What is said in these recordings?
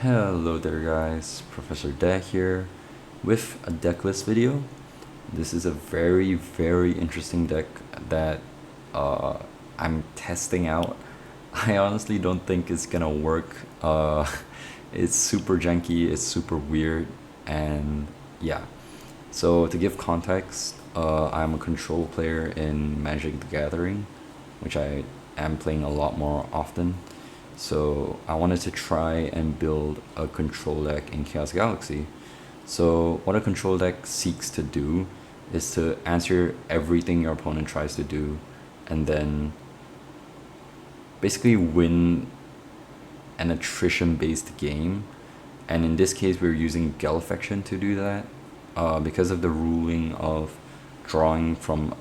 Hello there guys, Professor Dak here with a deck list video. This is a very interesting deck that uh, I'm testing out. I honestly don't think it's gonna work. It's super janky, it's super weird, and yeah. So to give context, I'm a control player in Magic the Gathering, which I am playing a lot more often. So I wanted to try and build a control deck in Chaos Galaxy. So what a control deck seeks to do is to answer everything your opponent tries to do, and then basically win an attrition based game. And in this case we're using Galafection to do that, because of the ruling of drawing from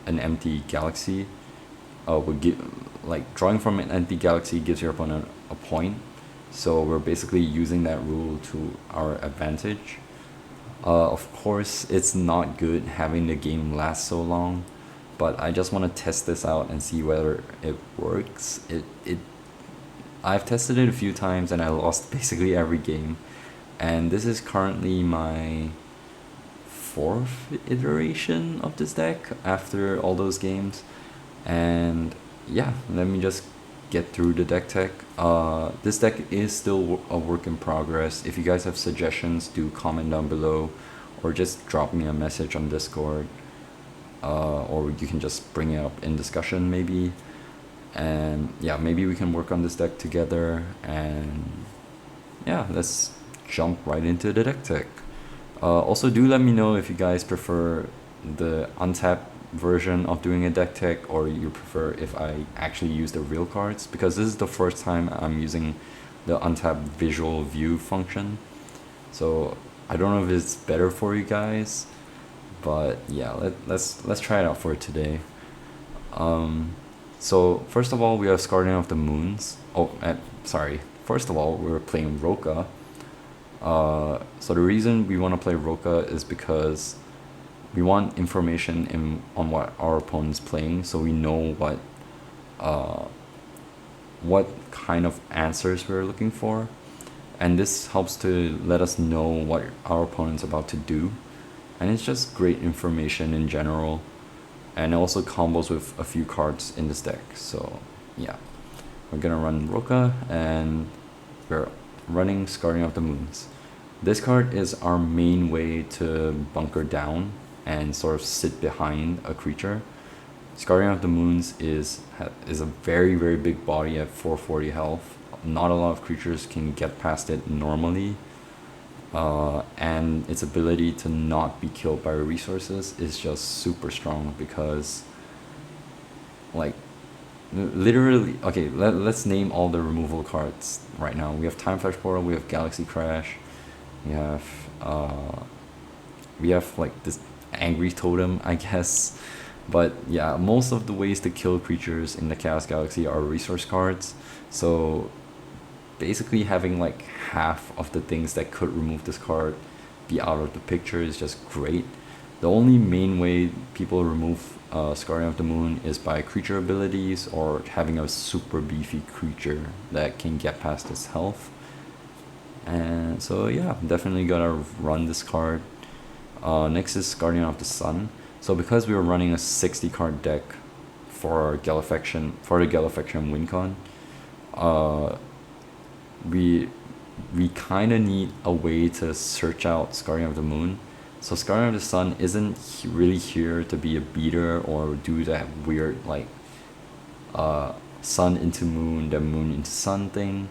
an empty galaxy. Would give, like, drawing from an empty galaxy gives your opponent a point, so we're basically using that rule to our advantage. Of course it's not good having the game last so long, but I just want to test this out and see whether it works. I've tested it a few times and I lost basically every game, and this is currently my fourth iteration of this deck after all those games. And yeah, let me just get through the deck tech. This deck is still a work in progress. If you guys have suggestions, do comment down below, or just drop me a message on Discord, or you can just bring it up in discussion maybe. And yeah, maybe we can work on this deck together. And yeah, let's jump right into the deck tech. Also, do let me know if you guys prefer the untapped version of doing a deck tech, or you prefer if I actually use the real cards, because this is the first time I'm using the untapped visual view function. So I don't know if it's better for you guys, but yeah, let's try it out for today. So first of all, we have Skardian of the Moons. Sorry. First of all, we're playing Roka. So the reason we want to play Roka is because we want information on what our opponent's playing, so we know what kind of answers we're looking for, and this helps to let us know what our opponent's about to do, and it's just great information in general, and it also combos with a few cards in this deck. So yeah, we're gonna run Roka, and we're running Skardian of the Moons. This card is our main way to bunker down and sort of sit behind a creature. Skardian of the Moons is a very big body at 440 health. Not a lot of creatures can get past it normally, and its ability to not be killed by resources is just super strong, because like literally, okay, let's name all the removal cards right now. We have Time Flash Portal, we have Galaxy Crash, we have like this Angry Totem, I guess. But yeah, most of the ways to kill creatures in the Chaos Galaxy are resource cards. So basically having like half of the things that could remove this card be out of the picture is just great. The only main way people remove Skardian of the Moon is by creature abilities, or having a super beefy creature that can get past its health. And so yeah, definitely gotta run this card. Next is Guardian of the Sun. So because we were running a 60 card deck for Galafection, for the Galafection win con, we kind of need a way to search out Skardian of the Moon. So Skardian of the Sun isn't really here to be a beater or do that weird like sun into moon, then moon into sun thing.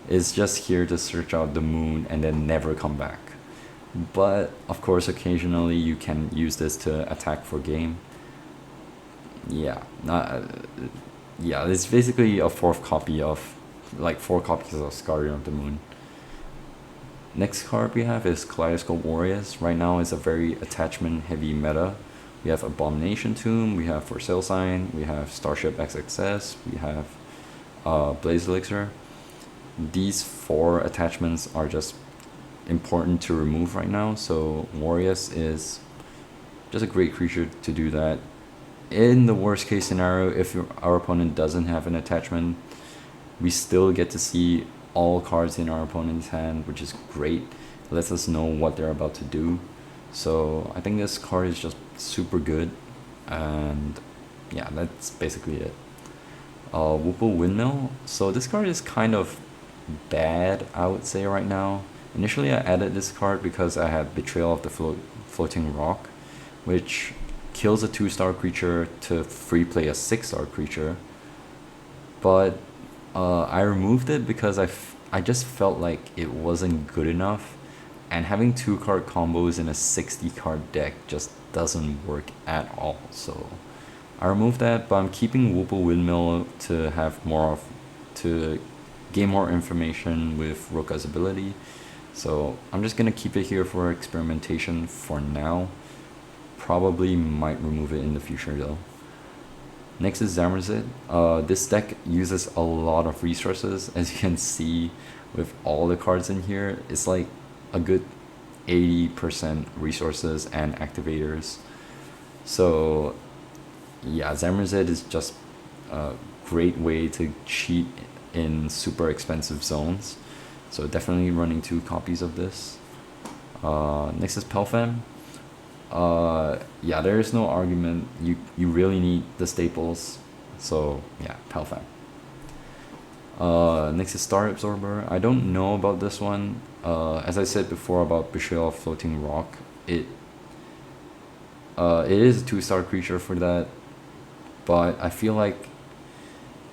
It's just here to search out the moon and then never come back. But of course occasionally you can use this to attack for game. Yeah, it's basically a fourth copy of, like, 4 copies of Skardian of the Moon. Next card we have is Kaleidoscope Warriess. Right now it's a very attachment heavy meta. We have Abomination Tomb, we have For Sale Sign, we have Starship XXS, we have Blaze Elixir. These 4 attachments are just important to remove right now, so Warriess is just a great creature to do that. In the worst case scenario, if our opponent doesn't have an attachment, we still get to see all cards in our opponent's hand, which is great. It lets us know what they're about to do. So I think this card is just super good, and yeah, that's basically it. Woople Windmill. So this card is kind of bad, I would say, right now. Initially I added this card because I had Betrayal of the Floating Rock, which kills a 2-star creature to free play a 6-star creature. But I removed it because I just felt like it wasn't good enough, and having 2-card combos in a 60-card deck just doesn't work at all. So I removed that, but I'm keeping Woople Windmill to have to gain more information with Rokah's ability. So I'm just gonna keep it here for experimentation for now. Probably might remove it in the future though. Next is Zammer Zead. This deck uses a lot of resources, as you can see with all the cards in here. It's like a good 80% resources and activators. So yeah, Zammer Zead is just a great way to cheat in super expensive zones. So definitely running 2 copies of this. Next is Pelfam. Yeah, there is no argument. You really need the staples. So yeah, Pelfam. Next is Star Absorber. I don't know about this one. As I said before about Betrayal of Floating Rock, it is a 2-star creature for that, but I feel like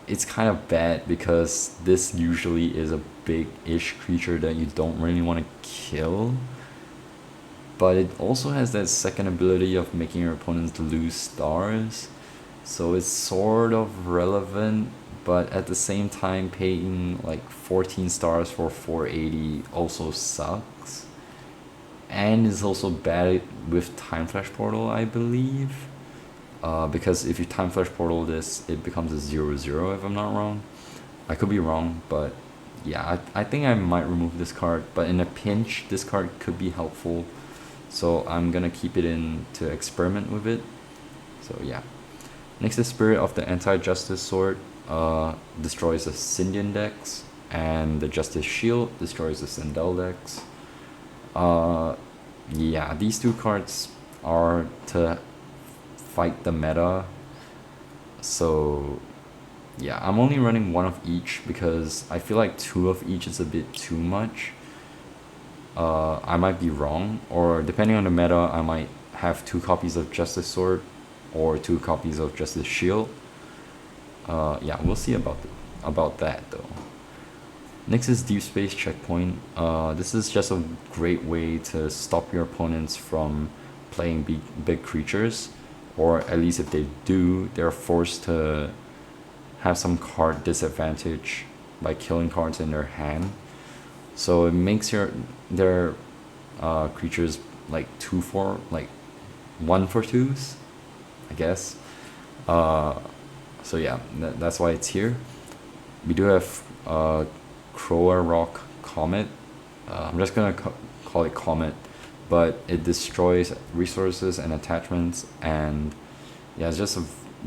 it's kind of bad because this usually is a big-ish creature that you don't really want to kill. But it also has that second ability of making your opponents lose stars. So it's sort of relevant, but at the same time paying like 14 stars for 480 also sucks. And is also bad with Time Flash Portal, I believe. Because if you Time Flash Portal this, it becomes a 0/0 if I'm not wrong. I could be wrong, but yeah, I think I might remove this card. But in a pinch, this card could be helpful. So I'm gonna keep it in to experiment with it. So yeah. Next is Spirit of the Anti-Justice Sword. Destroys the Syndian decks, and the Justice Shield destroys the Sindel decks. Yeah, these 2 cards are to fight the meta. So yeah, I'm only running 1 of each because I feel like 2 of each is a bit too much. I might be wrong, or depending on the meta, I might have 2 copies of Justice Sword or 2 copies of Justice Shield. Yeah, we'll see about that though. Next is Deepspace Checkpoint. This is just a great way to stop your opponents from playing big creatures, or at least if they do, they're forced to have some card disadvantage by killing cards in their hand. So it makes their creatures like 1 for 2s, I guess. So yeah, that's why it's here. We do have Chroarok Comet. I'm just gonna call it Comet, but it destroys resources and attachments, and yeah, it's just a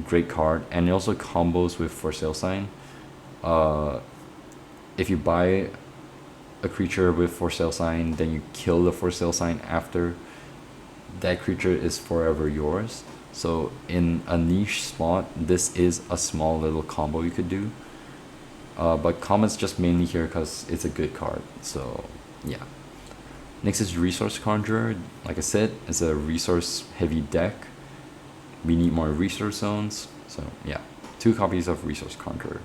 great card. And it also combos with For Sale Sign. If you buy a creature with For Sale Sign, then you kill the For Sale Sign after, that creature is forever yours. So in a niche spot, this is a small little combo you could do. But Comet's just mainly here because it's a good card. So yeah. Next is Resource Conjurer. Like I said, it's a resource heavy deck. We need more resource zones. So yeah, 2 copies of Resource Conjurer.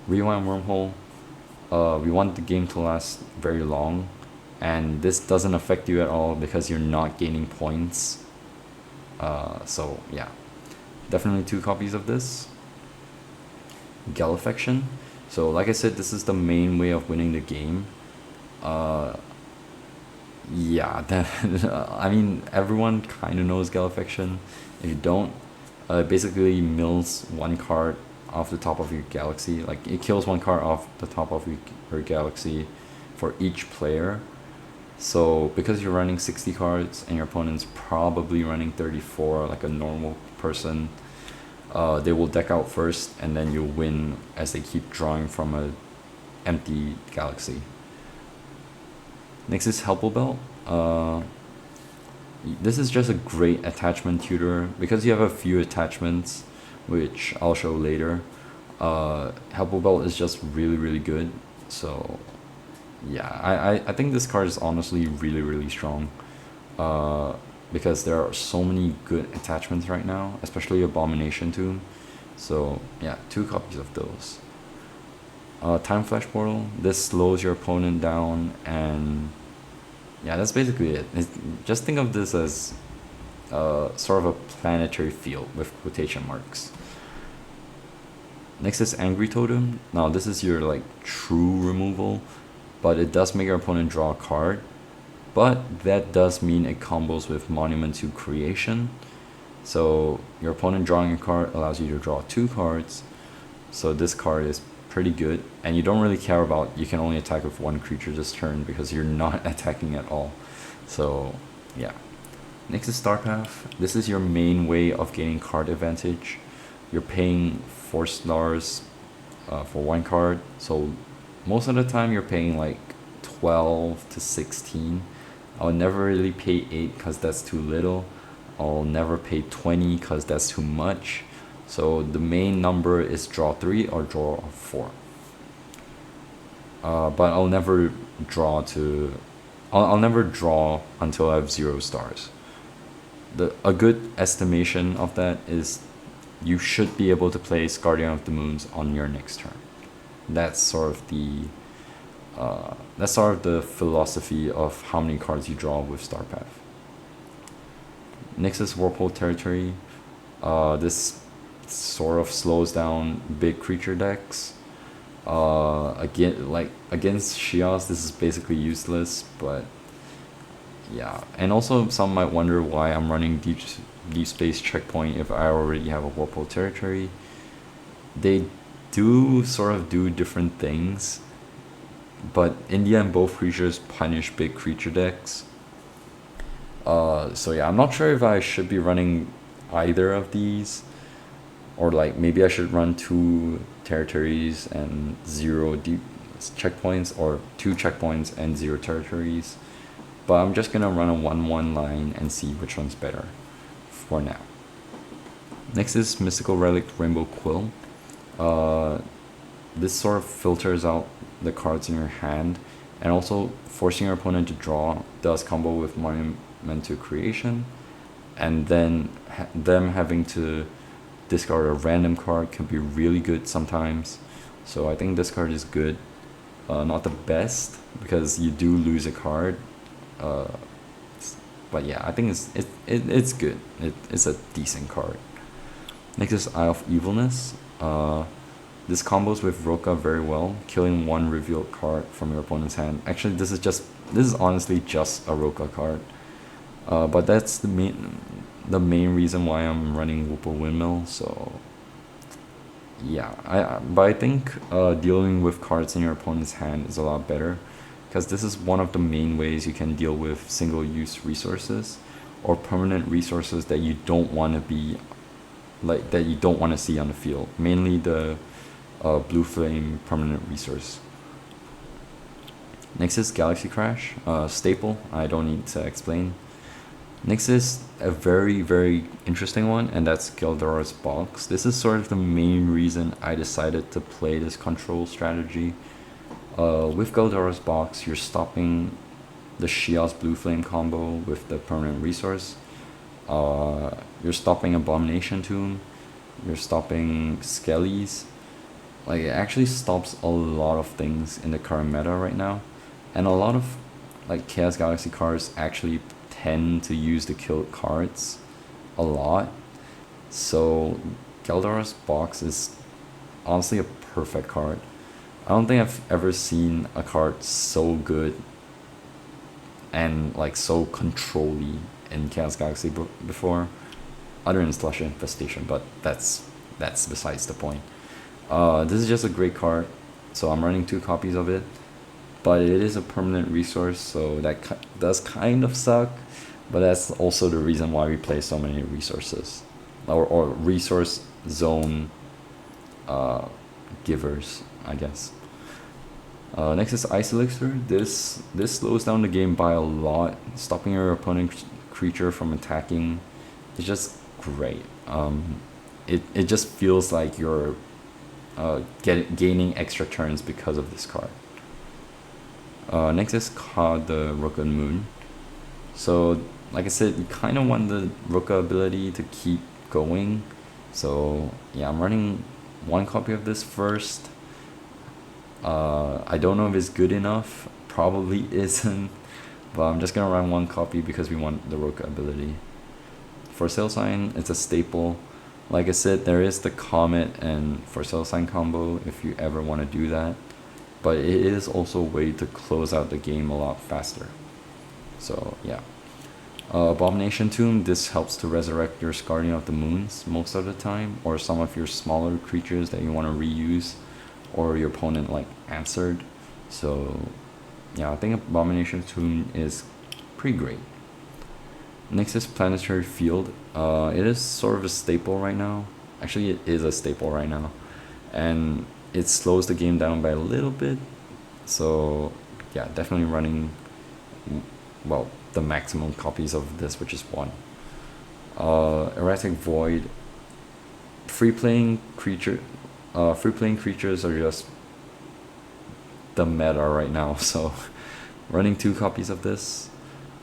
Rewind Wormhole. We want the game to last very long, and this doesn't affect you at all because you're not gaining points. So yeah, definitely 2 copies of this. Galafection. So like I said, this is the main way of winning the game. Yeah, I mean, everyone kind of knows Galafection. If you don't, basically mills 1 card off the top of your galaxy. Like, it kills 1 card off the top of your galaxy for each player. So because you're running 60 cards and your opponent's probably running 34 like a normal person, they will deck out first, and then you'll win as they keep drawing from a empty Galaxy. Next is Helpful Belt. This is just a great attachment tutor because you have a few attachments, which I'll show later. Helpful Belt is just really good. So yeah, I think this card is honestly really strong. Because there are so many good attachments right now, especially Abomination Tomb. So yeah, 2 copies of those. Time Flash Portal. This slows your opponent down, and yeah, that's basically it. Just think of this as sort of a planetary field with quotation marks. Next is Angry Totem. Now this is your like true removal, but it does make your opponent draw a card. But that does mean it combos with Monument to Creation. So your opponent drawing a card allows you to draw 2 cards. So this card is pretty good, and you don't really care about you can only attack with 1 creature this turn because you're not attacking at all. So yeah. Next is Star Path. This is your main way of gaining card advantage. You're paying 4 stars for 1 card. So most of the time you're paying like 12 to 16. I'll never really pay 8 because that's too little. I'll never pay 20 because that's too much. So the main number is draw 3 or draw 4. But I'll never draw I'll never draw until I have 0 stars. A good estimation of that is you should be able to play Skardian of the Moons on your next turn. That's sort of the philosophy of how many cards you draw with Star Path. Next is Warphole Territory. This sort of slows down big creature decks. Against Shios, this is basically useless, but yeah. And also, some might wonder why I'm running Deepspace Checkpoint if I already have a Warphole Territory. They do sort of do different things, but in the end, both creatures punish big creature decks. So yeah, I'm not sure if I should be running either of these, or like maybe I should run 2 territories and 0 deep checkpoints, or 2 checkpoints and 0 territories. But I'm just gonna run a 1-1 line and see which one's better for now. Next is Mystical Relic Rainbow Quill. This sort of filters out the cards in your hand, and also forcing your opponent to draw does combo with Monument to Creation, and then them having to discard a random card can be really good sometimes. So I think this card is good. Not the best because you do lose a card, but yeah, I think it's good. It's a decent card. Next is Eye of Evilness. This combos with Roka very well, killing 1 revealed card from your opponent's hand. Actually, this is honestly just a Roka card, but that's the main reason why I'm running Woople Windmill. So yeah, but I think dealing with cards in your opponent's hand is a lot better, because this is one of the main ways you can deal with single-use resources or permanent resources that you don't want to see on the field. Mainly the Blue Flame permanent resource. Next is Galaxy Crash, staple. I don't need to explain. Next is a very interesting one, and that's Galdora's Box. This is sort of the main reason I decided to play this control strategy. With Galdora's Box, you're stopping the Shios Blue Flame combo with the permanent resource. You're stopping Abomination Tomb. You're stopping Skellies. Like, it actually stops a lot of things in the current meta right now, and a lot of like Chaos Galaxy cards actually tend to use the killed cards a lot. So Galdora's Box is honestly a perfect card. I don't think I've ever seen a card so good and like so control-y in Chaos Galaxy before, other than Slush Infestation, but that's besides the point. This is just a great card, so I'm running 2 copies of it, but it is a permanent resource, so that does kind of suck, but that's also the reason why we play so many resources, or resource zone givers, I guess. Next is Ice Elixir. This slows down the game by a lot, stopping your opponent's creature from attacking. It's just great. It just feels like you're gaining extra turns because of this card. Next is Kah The Rokahn Moon. So, like I said, you kind of want the Rokah ability to keep going. So, yeah, I'm running one copy of this first. I don't know if it's good enough. Probably isn't. But I'm just gonna run one copy because we want the Rokah ability. For Sale Sign, it's a staple. Like I said, there is the Comet and For Sale Sign combo if you ever want to do that. But it is also a way to close out the game a lot faster. So, yeah. Abomination Tomb, this helps to resurrect your Skardian of the Moons most of the time, or some of your smaller creatures that you want to reuse, or your opponent like answered. So, yeah, I think Abomination Tomb is pretty great. Next is Planetary Field. It is sort of a staple right now. Actually, it is a staple right now. And it slows the game down by a little bit. So, yeah, definitely running, well, the maximum copies of this, which is 1. Erratic Void. Free-playing creatures are just the meta right now. So, running 2 copies of this.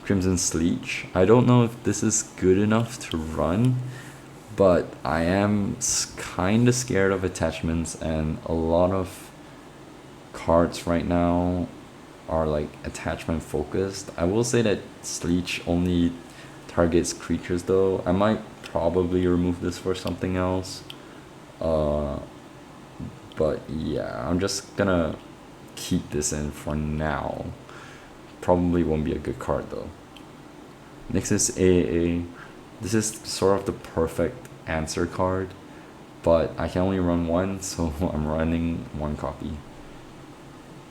Crimson Scleech. I don't know if this is good enough to run, but I am kind of scared of attachments, and a lot of cards right now are like attachment focused. I will say that Scleech only targets creatures though. I might probably remove this for something else. But yeah, I'm just gonna keep this in for now. Probably won't be a good card though. Next is AAA. This is sort of the perfect answer card, but I can only run 1, so I'm running 1 copy.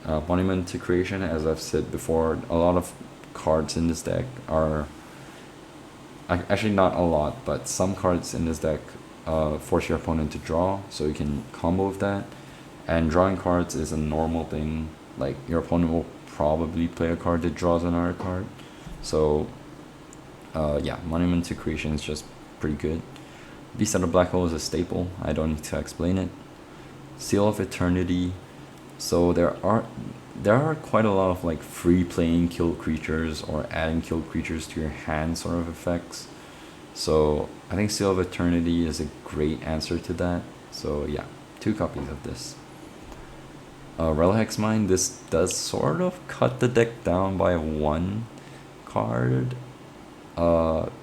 Monument to Creation, as I've said before, a lot of cards in this deck are, actually not a lot, but some cards in this deck force your opponent to draw, so you can combo with that. And drawing cards is a normal thing. Like, your opponent will probably play a card that draws another card. So, yeah, Monument to Creation is just pretty good. Beast of the Black Hole is a staple. I don't need to explain it. Seal of Eternity. So there are quite a lot of like free playing kill creatures or adding kill creatures to your hand sort of effects. So I think Seal of Eternity is a great answer to that. So yeah, 2 copies of this. Relic Mine, this does sort of cut the deck down by 1 card.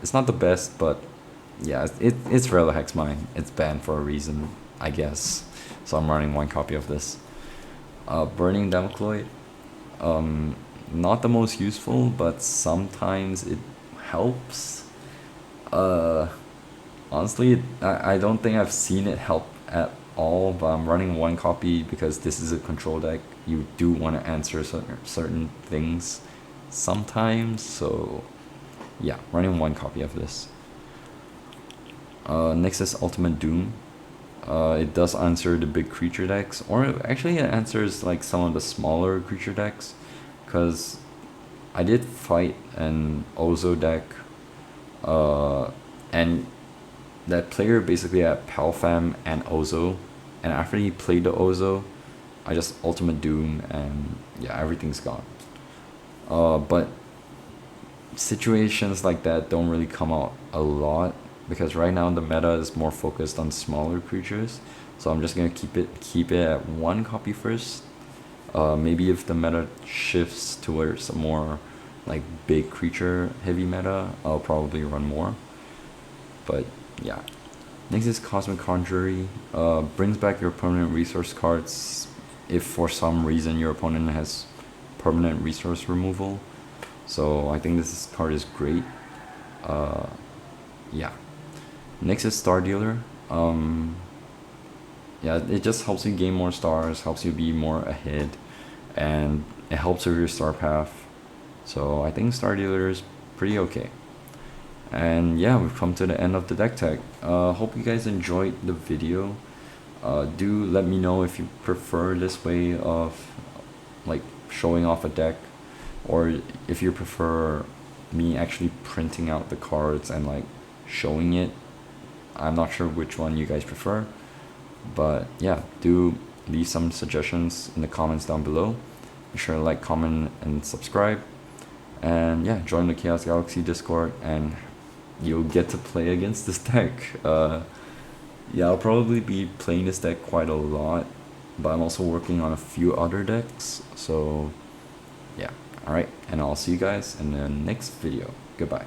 It's not the best, but yeah, it's Relic Mine. It's banned for a reason, I guess. So I'm running 1 copy of this. Burning Damocloid. Not the most useful, but sometimes it helps. Honestly, I don't think I've seen it help at all, but I'm running 1 copy because this is a control deck. You do want to answer certain things sometimes, so yeah, running 1 copy of this. Next is Ultimate Doom. It does answer the big creature decks, or actually it answers like some of the smaller creature decks, because I did fight an Ozo deck, and that player basically had Pelfam and Ozo, and after he played the Ozo, I just Ultimate Doom, and yeah, everything's gone. But situations like that don't really come out a lot, because right now the meta is more focused on smaller creatures, so I'm just gonna keep it at 1 copy first. Maybe if the meta shifts towards a more like big creature heavy meta, I'll probably run more. But yeah. Next is Cosmic Conjurer. Brings back your permanent resource cards if for some reason your opponent has permanent resource removal. So I think this card is great. Yeah. Next is Star Dealer. Yeah, it just helps you gain more stars, helps you be more ahead, and it helps with your star path. So I think Star Dealer is pretty okay. And yeah, we've come to the end of the deck tech. Hope you guys enjoyed the video. Do let me know if you prefer this way of like showing off a deck, or if you prefer me actually printing out the cards and like showing it. I'm not sure which one you guys prefer, but yeah, do leave some suggestions in the comments down below. Be sure to like, comment, and subscribe. And yeah, join the Chaos Galaxy Discord and you'll get to play against this deck. Yeah, I'll probably be playing this deck quite a lot, but I'm also working on a few other decks. So yeah, alright, and I'll see you guys in the next video. Goodbye.